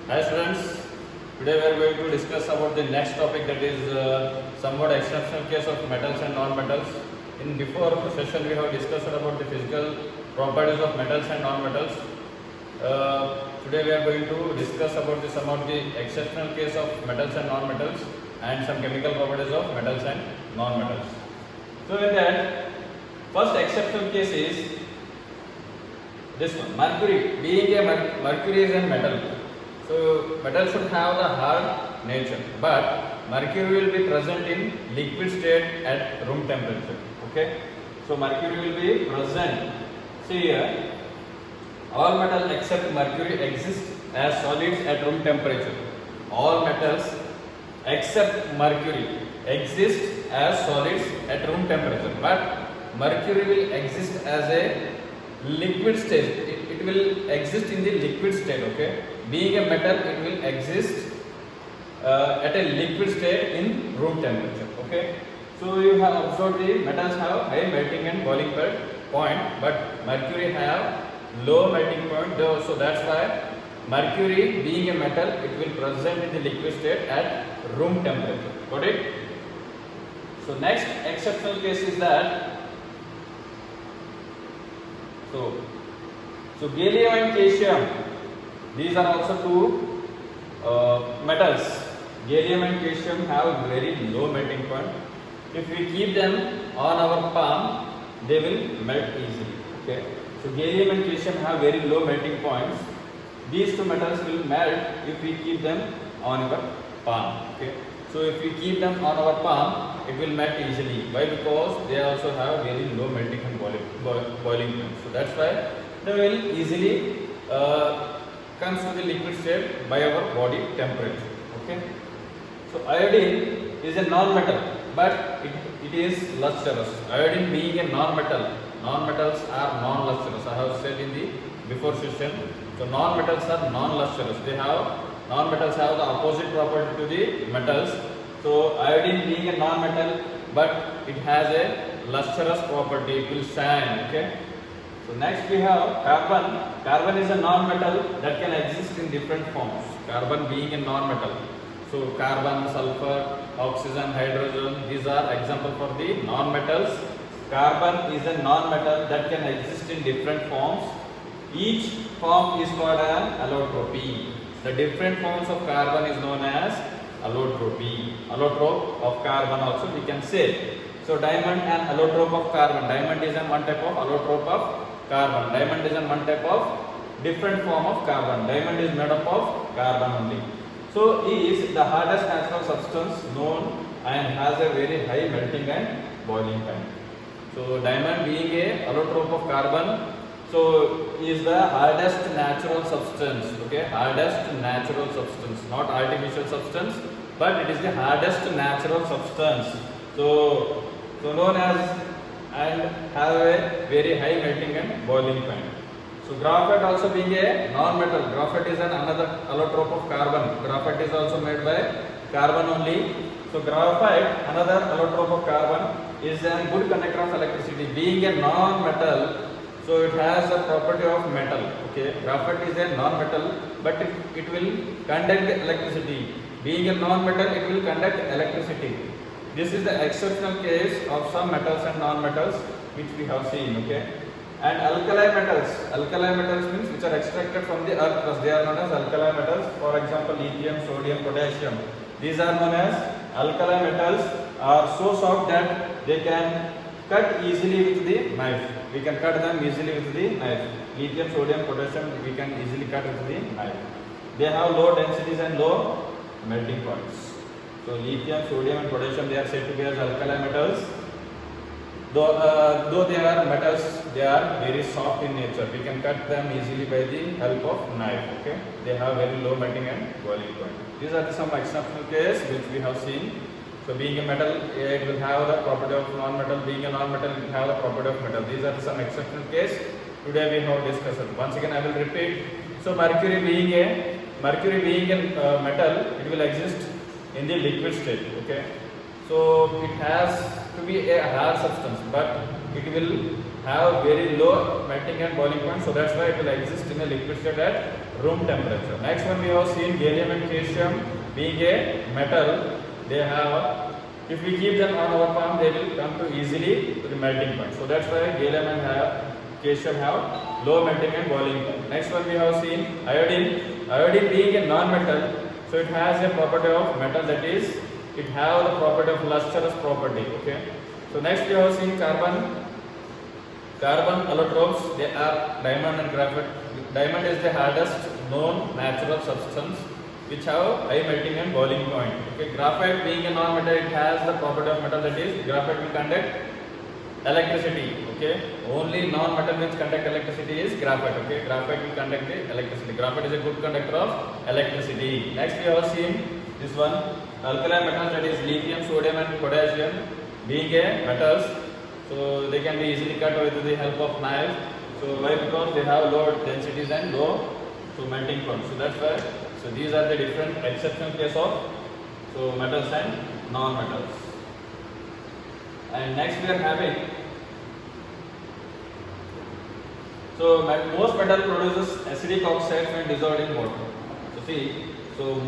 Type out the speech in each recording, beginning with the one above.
Hi students, today we are going to discuss about the next topic, that is somewhat exceptional case of metals and non-metals. In before session we have discussed about the physical properties of metals and non-metals. Today we are going to discuss about some of the exceptional case of metals and non-metals and some chemical properties of metals and non-metals. So in that, first exceptional case is this one, mercury. Being a mercury is a metal, so metal should have the hard nature, but mercury will be present in liquid state at room temperature. Okay, so mercury will be present. See here, all metals except mercury exist as solids at room temperature. All metals except mercury exist as solids at room temperature, but mercury will exist as a liquid state. It will exist in the liquid state. Okay, being a metal, it will exist at a liquid state in room temperature. Okay, so you have observed the metals have high melting and boiling point, but mercury have low melting point. So that's why mercury, being a metal, it will present in the liquid state at room temperature. Got it? So next exceptional case is that so gallium and caesium, these are also two metals. Gallium and caesium have very low melting point. If we keep them on our palm, they will melt easily. Okay, so gallium and caesium have very low melting points. These two metals will melt if we keep them on our palm. Okay, so if we keep them on our palm, it will melt easily. Why? Because they also have very low melting and boiling point. So that's why they will easily comes to the liquid state by our body temperature. Okay, so iodine is a non-metal, but it is lustrous. Iodine being a non-metal, non-metals are non-lustrous. I have said in the before session. So non-metals are non-lustrous. Non-metals have the opposite property to the metals. So iodine being a non-metal, but it has a lustrous property. It will shine. Okay. So next we have carbon. Carbon is a non-metal that can exist in different forms. Carbon being a non-metal. So carbon, sulfur, oxygen, hydrogen, these are example for the non-metals. Carbon is a non-metal that can exist in different forms. Each form is called an allotropy. The different forms of carbon is known as allotropy. Allotrope of carbon also we can say. So diamond and allotrope of carbon. Diamond is one type of allotrope of carbon. Diamond is one type of different form of carbon. Diamond is made up of carbon only. So is the hardest natural substance known and has a very high melting and boiling point. So diamond being a allotrope of carbon, so is the hardest natural substance. Okay, hardest natural substance, not artificial substance, but it is the hardest natural substance. So known as and have a very high melting and boiling point. So graphite also being a non-metal. Graphite is another allotrope of carbon. Graphite is also made by carbon only. So graphite, another allotrope of carbon, is a good conductor of electricity. Being a non-metal, so it has a property of metal. Okay, graphite is a non-metal, but it will conduct electricity. Being a non-metal, it will conduct electricity. This is the exceptional case of some metals and non-metals which we have seen. Okay, and alkali metals. Alkali metals means which are extracted from the earth crust. They are known as alkali metals. For example, lithium, sodium, potassium. These are known as alkali metals. Are so soft that they can cut easily with the knife. We can cut them easily with the knife. Lithium, sodium, potassium, we can easily cut with the knife. They have low densities and low melting points. So lithium, sodium and potassium, they are said to be as alkali metals. Though they are metals, they are very soft in nature. We can cut them easily by the help of knife. Okay, they have very low melting and boiling point. These are some exceptional cases which we have seen. So being a metal, it will have the property of non-metal. Being a non-metal, it will have the property of metal. These are some exceptional cases. Today we have discussed. Once again, I will repeat. So mercury being a metal, it will exist in the liquid state. Okay. So it has to be a hard substance, but it will have very low melting and boiling point, so that's why it will exist in a liquid state at room temperature. Next one we have seen gallium and caesium being a metal. They have, if we keep them on our palm, they will come to easily to the melting point. So that's why gallium and caesium have low melting and boiling point. Next one we have seen iodine. Iodine being a non-metal, so it has a property of metal, that is, it have the property of lustrous property. Okay. So next we have seen carbon. Carbon allotropes, they are diamond and graphite. Diamond is the hardest known natural substance which have high melting and boiling point. Okay. Graphite being a non-metal, it has the property of metal, that is, graphite will conduct electricity. Okay. Only non-metal which conduct electricity is graphite. Okay. Graphite will conduct the electricity. Graphite is a good conductor of electricity. Next we have seen this one, alkali metals, that is lithium, sodium and potassium being a metals. So they can be easily cut with the help of knife. So why? Because they have low densities and low melting point. So that's why. So these are the different exceptional case of metals and non-metals. And next we are having, most metal produces acidic oxides when dissolved in water. So see,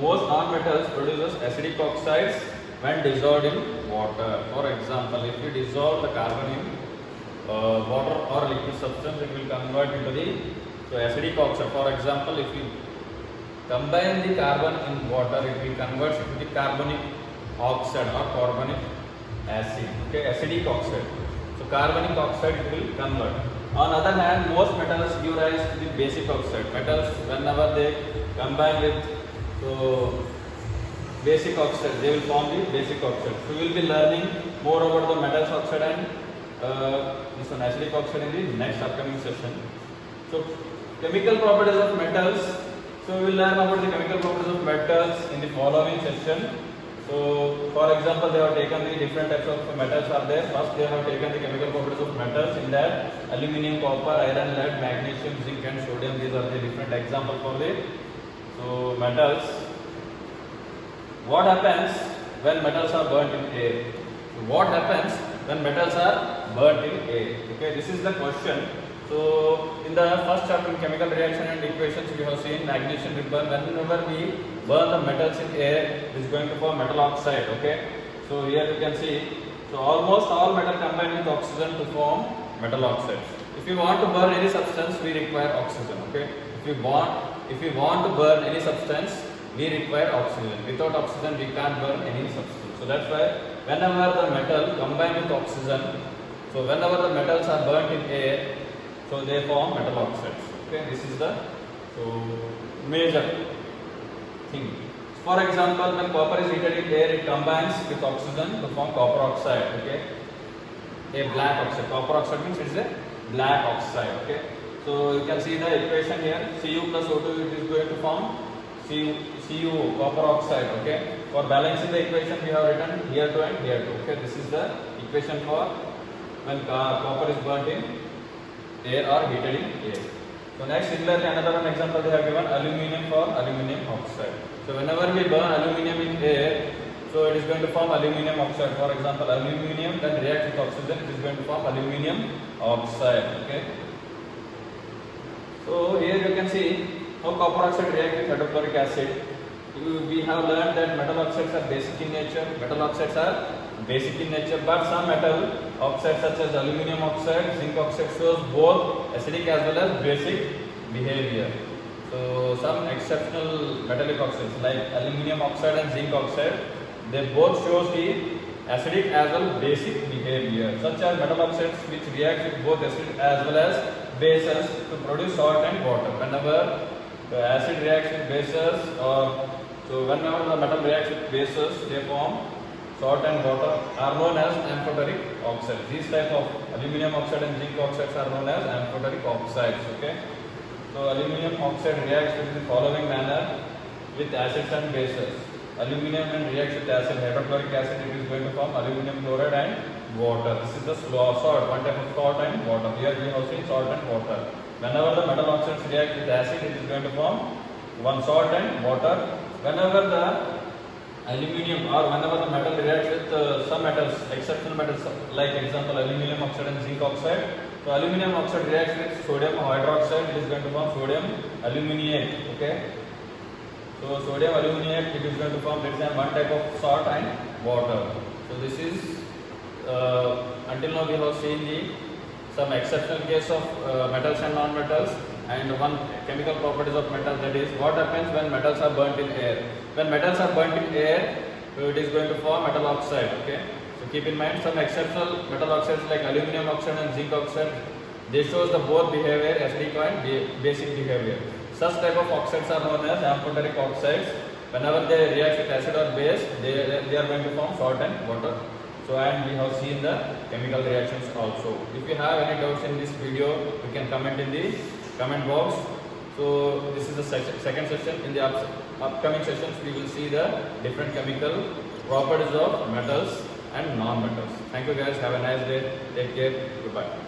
most non-metals produces acidic oxides when dissolved in water. For example, if you dissolve the carbon in water or liquid substance, it will convert into the acidic oxide. For example, if you combine the carbon in water, it will convert into the carbonic oxide or carbonic acid. Okay, acidic oxide. So carbonic oxide it will convert. On other hand, most metals give rise to the basic oxide. Metals, whenever they combine with basic oxide, they will form the basic oxide. So we will be learning more about the metals oxide and this one acidic oxide in the next upcoming session. So chemical properties of metals. So we will learn about the chemical properties of metals in the following session. So for example, they have taken the different types of metals are there. First they have taken the chemical properties of metals. In that, aluminium, copper, iron, lead, magnesium, zinc and sodium. These are the different examples for the metals. What happens when metals are burnt in air? What happens when metals are burnt in air? Okay, this is the question. So in the first chapter in chemical reaction and equations, we have seen magnesium will burn. Whenever we burn the metals in air, it is going to form metal oxide. Okay. So here you can see. So almost all metal combine with oxygen to form metal oxides. If you want to burn any substance, we require oxygen. Okay. If you want to burn any substance, we require oxygen. Without oxygen, we can't burn any substance. So that's why whenever the metal combine with oxygen, so whenever the metals are burnt in air, so they form metal oxides. Okay, this is the major thing. For example, when copper is heated in air, it combines with oxygen to form copper oxide. Okay, a black oxide. Copper oxide means it is a black oxide. Okay, so you can see the equation here. Cu plus O2, it is going to form Cu copper oxide. Okay, for balancing the equation, we have written here 2 and here 2. Okay, this is the equation for when copper is burnt in air or heated in air. So next, similarly, another one example they have given, aluminium for aluminium oxide. So whenever we burn aluminium in air, so it is going to form aluminium oxide. For example, aluminium then reacts with oxygen, it is going to form aluminium oxide. Okay. So here you can see how copper oxide reacts with hydrochloric acid. We have learned that metal oxides are basic in nature. Metal oxides are basic in nature, but some metal oxides such as aluminium oxide, zinc oxide shows both acidic as well as basic behavior. So some exceptional metallic oxides like aluminium oxide and zinc oxide, they both shows the acidic as well as basic behavior. Such as metal oxides which react with both acid as well as bases to produce salt and water. Whenever the acid reacts with bases, whenever the metal reacts with bases, they form salt and water are known as amphoteric oxides. These type of aluminium oxide and zinc oxides are known as amphoteric oxides. Okay. So aluminium oxide reacts in the following manner with acids and bases. Aluminium and reacts with acid, hydrochloric acid, it is going to form aluminium chloride and water. This is the salt, one type of salt and water. Here we have seen salt and water. Whenever the metal oxides react with acid, it is going to form one salt and water. Whenever the aluminium or whenever the metal reacts with some metals, exceptional metals like example aluminium oxide and zinc oxide, So aluminum oxide reacts with sodium hydroxide, it is going to form sodium aluminate. Okay. So sodium aluminate, it is going to form, let's say, one type of salt and water. So this is until now we have seen some exceptional case of metals and non-metals, and one chemical properties of metals, that is what happens when metals are burnt in air. When metals are burnt in air, it is going to form metal oxide. Okay. So keep in mind some exceptional metal oxides like aluminum oxide and zinc oxide. They shows the both behavior, acidic and basic behavior. Such type of oxides are known as amphoteric oxides. Whenever they react with acid or base, they are going to form salt and water. So, and we have seen the chemical reactions also. If you have any doubts in this video, you can comment in the comment box. So this is the second session. In the upcoming sessions, we will see the different chemical properties of metals and non-metals. Thank you guys. Have a nice day. Take care. Goodbye.